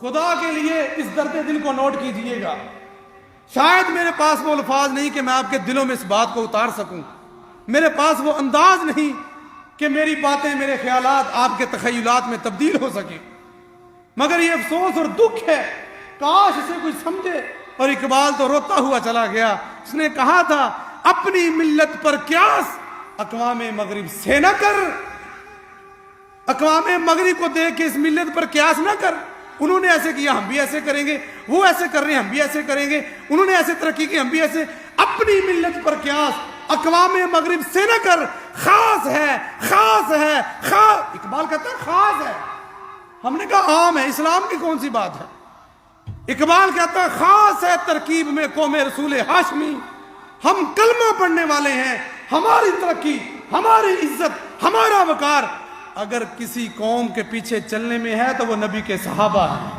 خدا کے لیے اس درد دل کو نوٹ کیجئے گا. شاید میرے پاس وہ الفاظ نہیں کہ میں آپ کے دلوں میں اس بات کو اتار سکوں. میرے پاس وہ انداز نہیں کہ میری باتیں، میرے خیالات آپ کے تخیلات میں تبدیل ہو سکیں. مگر یہ افسوس اور دکھ ہے، کاش اسے کوئی سمجھے. اور اقبال تو روتا ہوا چلا گیا. اس نے کہا تھا اپنی ملت پر قیاس اقوام مغرب سے نہ کر. اقوام مغرب کو دیکھ کے اس ملت پر قیاس نہ کر. انہوں نے ایسے کیا ہم بھی ایسے کریں گے، وہ ایسے کر رہے ہیں ہم بھی ایسے کریں گے، انہوں نے ایسے ترقی کی ہم بھی ایسے. اپنی ملت پر قیاس اقوام مغرب سے نہ کر. خاص ہے، خاص ہے، خاص. اقبال کہتا ہے خاص ہے. ہم نے کہا عام ہے، اسلام کی کون سی بات ہے. اقبال کہتا ہے خاص ہے ترکیب میں قوم رسول ہاشمی. ہم کلمہ پڑھنے والے ہیں. ہماری ترقی، ہماری عزت، ہمارا وقار اگر کسی قوم کے پیچھے چلنے میں ہے تو وہ نبی کے صحابہ ہیں.